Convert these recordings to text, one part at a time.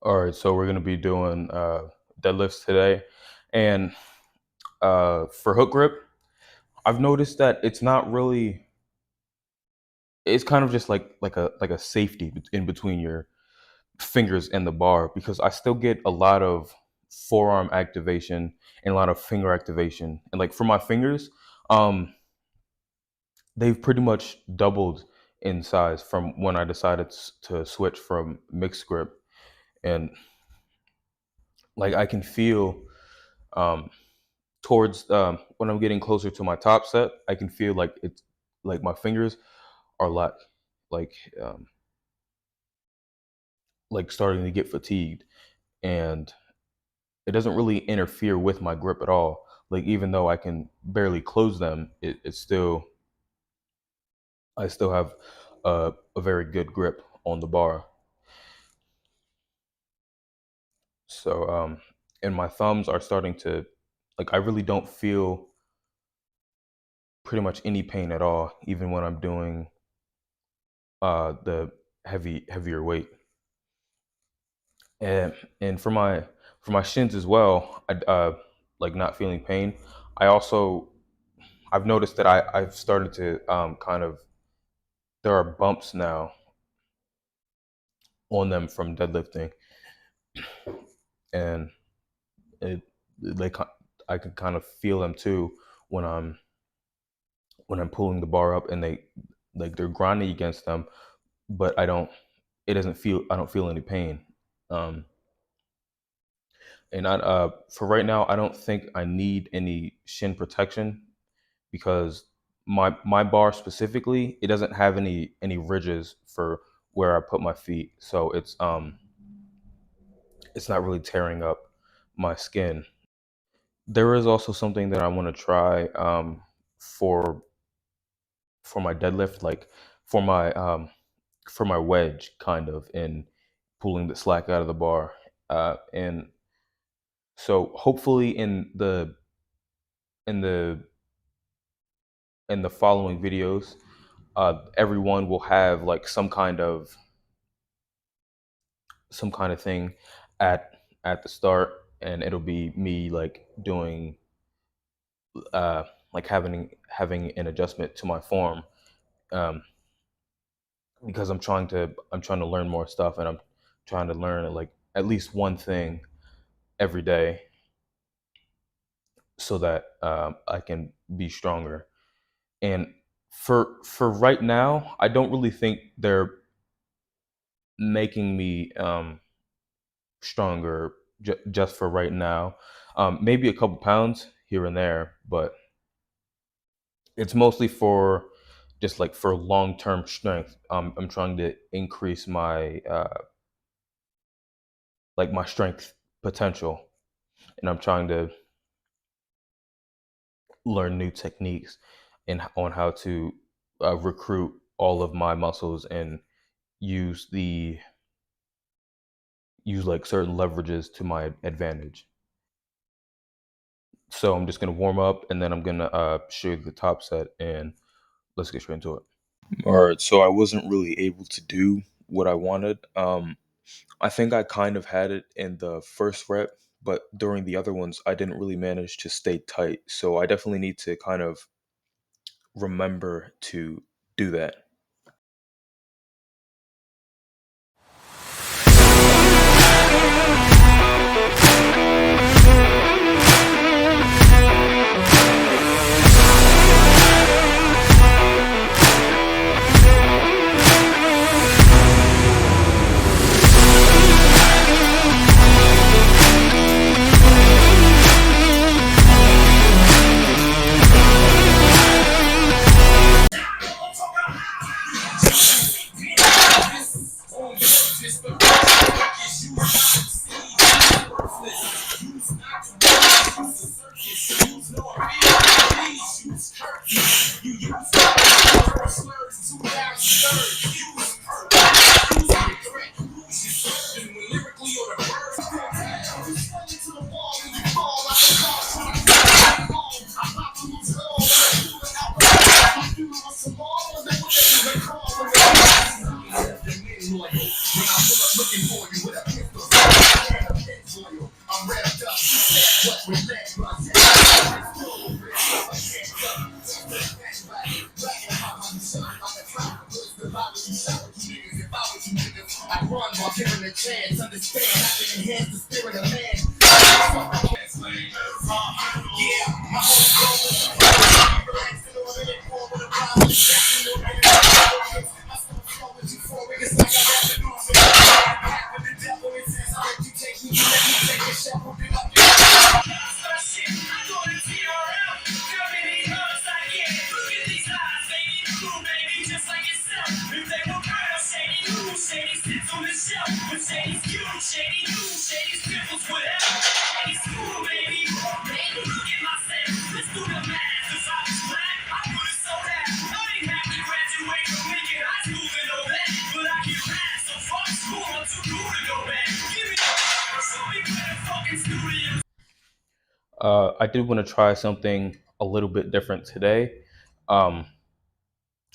All right, so we're gonna be doing deadlifts today, and for hook grip, I've noticed that it's not really. It's kind of just like a safety in between your fingers and the bar because I still get a lot of forearm activation and a lot of finger activation, and like for my fingers, um, they've pretty much doubled in size from when I decided to switch from mixed grip, and like I can feel. Um, Towards when I'm getting closer to my top set, I can feel like it's like my fingers are like um, like starting to get fatigued, and it doesn't really interfere with my grip at all. Like even though I can barely close them, it's still I still have a very good grip on the bar. So and my thumbs are starting to like I really don't feel pretty much any pain at all, even when I'm doing the heavier weight. And for my shins as well, I like not feeling pain. I also I've noticed that I've started to kind of there are bumps now on them from deadlifting, and it they I can kind of feel them too when I'm pulling the bar up, and they're grinding against them, but I don't feel any pain. Um, and for right now, I don't think I need any shin protection because my bar specifically, it doesn't have any ridges for where I put my feet, so it's not really tearing up my skin. There is also something that I want to try for for my deadlift, like for my for my wedge, kind of in pulling the slack out of the bar, and so hopefully in the in the following videos, everyone will have like some kind of thing at the start, and it'll be me like doing uh like having an adjustment to my form, um because I'm trying to learn more stuff, and I'm trying to learn like at least one thing every day so that I can be stronger. And for right now, I don't really think they're making me stronger just for right now. Maybe a couple pounds here and there, but it's mostly for just like for long term strength. I'm trying to increase my like my strength potential, and I'm trying to learn new techniques and on how to recruit all of my muscles and use the use like certain leverages to my advantage. So I'm just gonna warm up, and then I'm gonna show you the top set, and let's get straight into it. All right, so I wasn't really able to do what I wanted. I think I kind of had it in the first rep, but during the other ones, I didn't really manage to stay tight. So I definitely need to kind of remember to do that. I did want to try something a little bit different today, um,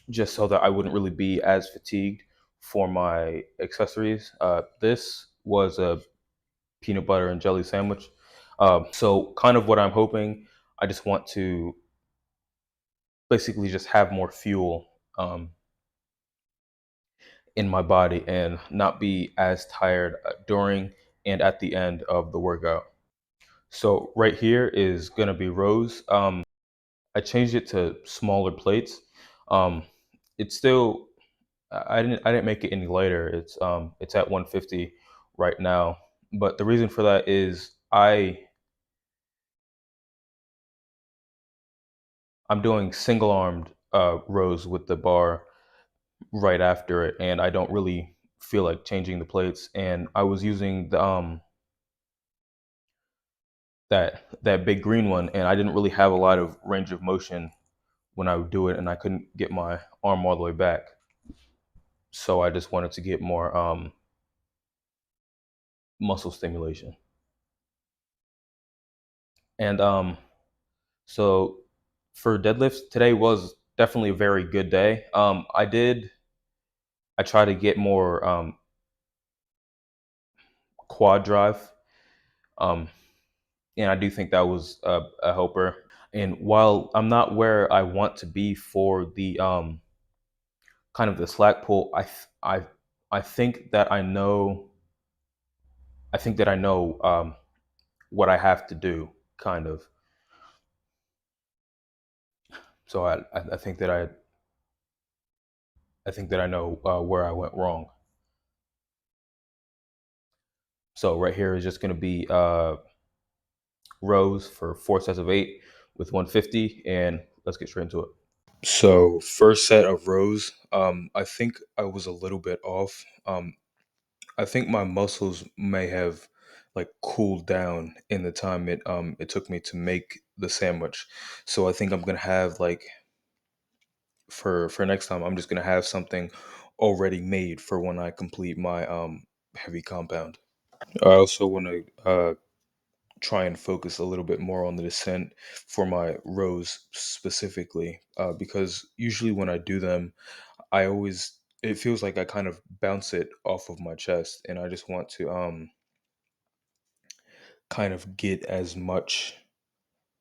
just so that I wouldn't really be as fatigued for my accessories. This was a peanut butter and jelly sandwich. So, kind of what I'm hoping, I just want to basically just have more fuel in my body and not be as tired during and at the end of the workout. So, right here is going to be rows. I changed it to smaller plates. Um, it's still I didn't make it any lighter. It's at 150 right now. But the reason for that is I'm doing single armed rows with the bar right after it, and I don't really feel like changing the plates. And I was using that big green one, and I didn't really have a lot of range of motion when I would do it, and I couldn't get my arm all the way back. So I just wanted to get more muscle stimulation. And so for deadlifts, today was definitely a very good day. I try to get more quad drive, um, and I do think that was a helper. And while I'm not where I want to be for the kind of the slack pull, I think that I know what I have to do, kind of. So I think that I know where I went wrong. So right here is just going to be rows for 4 sets of 8 with 150, and let's get straight into it. So first set of rows, I think I was a little bit off. I think my muscles may have like cooled down in the time it took me to make the sandwich. So I think I'm gonna have like for next time I'm just gonna have something already made for when I complete my heavy compound. I also want to try and focus a little bit more on the descent for my rows specifically, because usually when I do them, I always it feels like I kind of bounce it off of my chest, and I just want to kind of get as much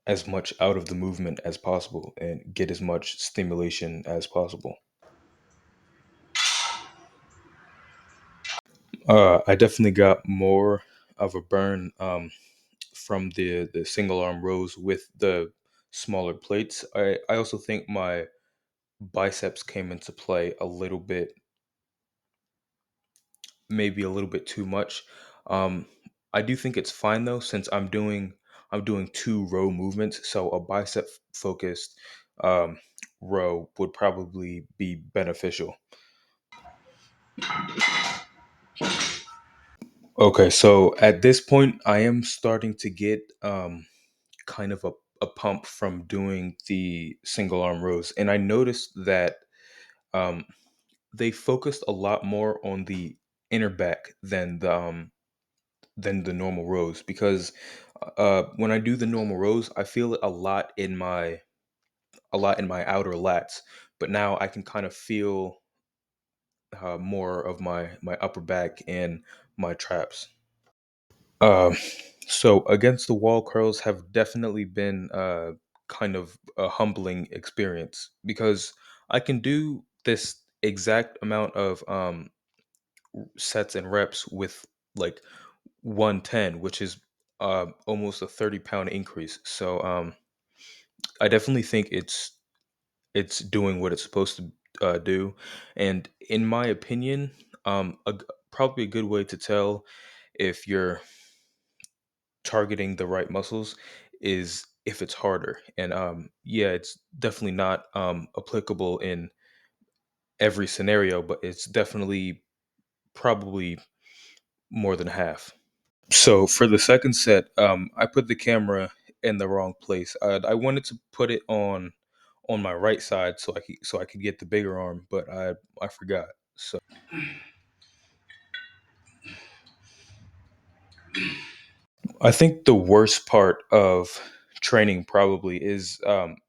out of the movement as possible and get as much stimulation as possible. I definitely got more of a burn from the single arm rows with the smaller plates. I also think my biceps came into play a little bit, maybe a little bit too much. Um, I do think it's fine though, since I'm doing two row movements, so a bicep focused um, row would probably be beneficial. Okay, so at this point, I am starting to get kind of a pump from doing the single arm rows, and I noticed that um, they focused a lot more on the inner back than the normal rows, because when I do the normal rows, I feel it a lot in my outer lats, but now I can kind of feel more of my upper back and my traps. Um, so against the wall curls have definitely been kind of a humbling experience because I can do this exact amount of sets and reps with like 110, which is almost a 30-pound increase. So I definitely think it's doing what it's supposed to do, and in my opinion, probably a good way to tell if you're targeting the right muscles is if it's harder. And yeah, it's definitely not applicable in every scenario, but it's definitely probably more than half. So for the second set, I put the camera in the wrong place. I wanted to put it on my right side so I could get the bigger arm, but I forgot. So I think the worst part of training probably is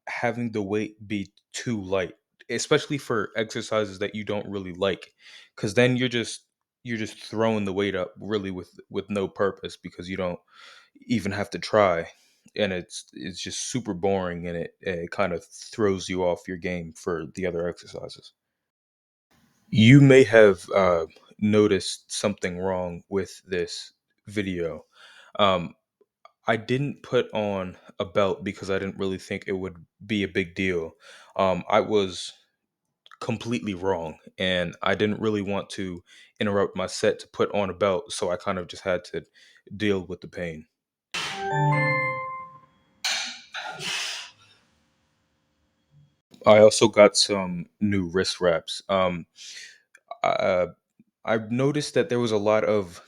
having the weight be too light, especially for exercises that you don't really like, because then you're just throwing the weight up really with no purpose because you don't even have to try, and it's just super boring, and it kind of throws you off your game for the other exercises. You may have noticed something wrong with this video. Um, I didn't put on a belt because I didn't really think it would be a big deal. I was completely wrong, and I didn't really want to interrupt my set to put on a belt, so I kind of just had to deal with the pain. I also got some new wrist wraps. Uh, I've noticed that there was a lot of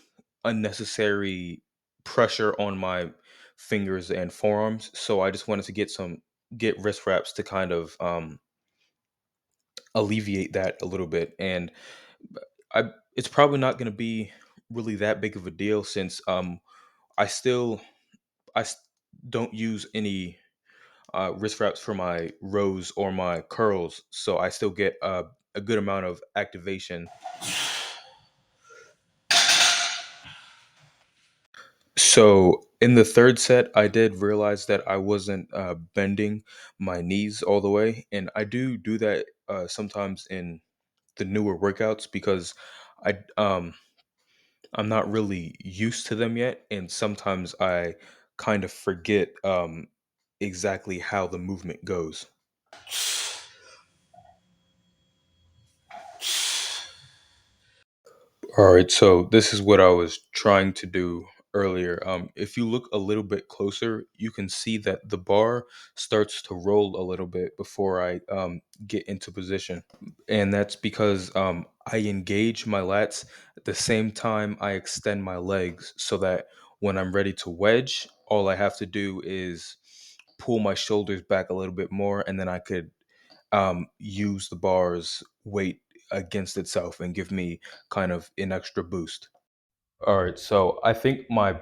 unnecessary pressure on my fingers and forearms, so I just wanted to get wrist wraps to kind of alleviate that a little bit. And I it's probably not going to be really that big of a deal since I still I s- don't use any wrist wraps for my rows or my curls, so I still get a good amount of activation. So in the third set, I did realize that I wasn't bending my knees all the way, and I do that sometimes in the newer workouts because I I'm not really used to them yet, and sometimes I kind of forget exactly how the movement goes. All right, so this is what I was trying to do earlier. If you look a little bit closer, you can see that the bar starts to roll a little bit before I get into position. And that's because I engage my lats at the same time I extend my legs so that when I'm ready to wedge, all I have to do is pull my shoulders back a little bit more, and then I could use the bar's weight against itself and give me kind of an extra boost. All right, so I think my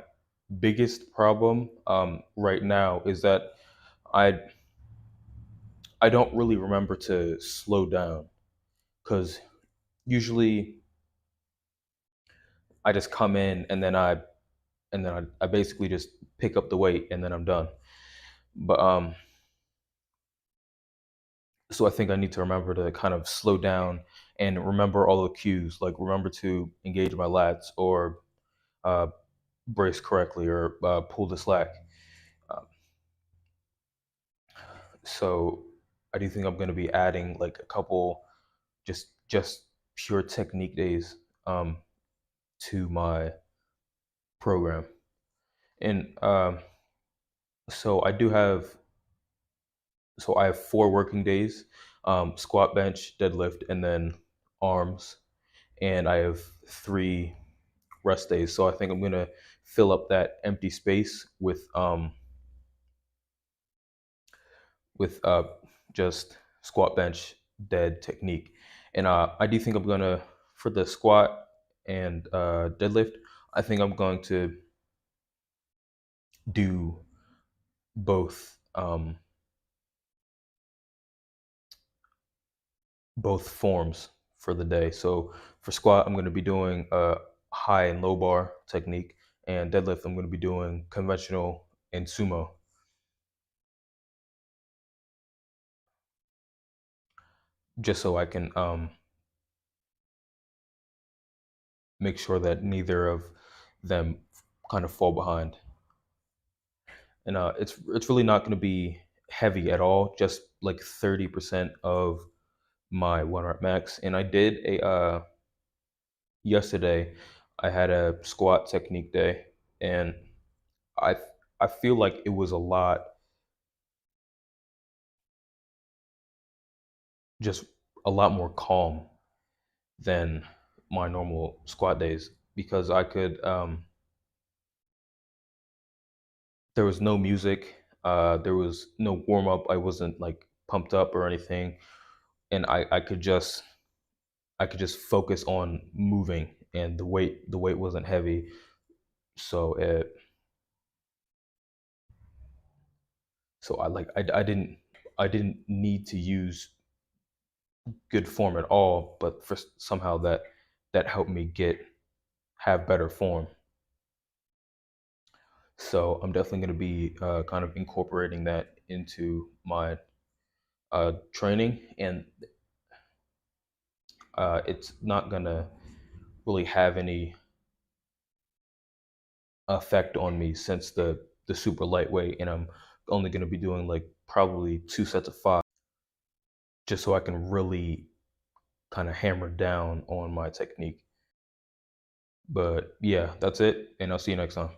biggest problem right now is that I I don't really remember to slow down because usually I just come in and then I basically just pick up the weight and then I'm done. But so I think I need to remember to kind of slow down and remember all the cues, like remember to engage my lats or uh, brace correctly or pull the slack. Um, so I do think I'm going to be adding like a couple just pure technique days um, to my program, and so I do have so I have 4 working days: squat, bench, deadlift, and then arms, and I have 3 rest days. So I think I'm gonna fill up that empty space with just squat, bench, dead technique. And I do think I'm gonna for the squat and deadlift. I think I'm going to do both forms for the day. So for squat, I'm going to be doing a high and low bar technique, and deadlift I'm going to be doing conventional and sumo, just so I can make sure that neither of them kind of fall behind. And it's really not going to be heavy at all, just like 30% of my one rep max. And I did a yesterday, I had a squat technique day, and I I feel like it was a lot, just a lot more calm than my normal squat days, because I could there was no music, there was no warm up. I wasn't like pumped up or anything, and I could just focus on moving, and the weight wasn't heavy, so I didn't need to use good form at all, but for somehow that helped me have better form. So I'm definitely going to be kind of incorporating that into my training, and it's not going to really have any effect on me since the super lightweight, and I'm only going to be doing like probably 2 sets of 5, just so I can really kind of hammer down on my technique. But yeah, that's it, and I'll see you next time.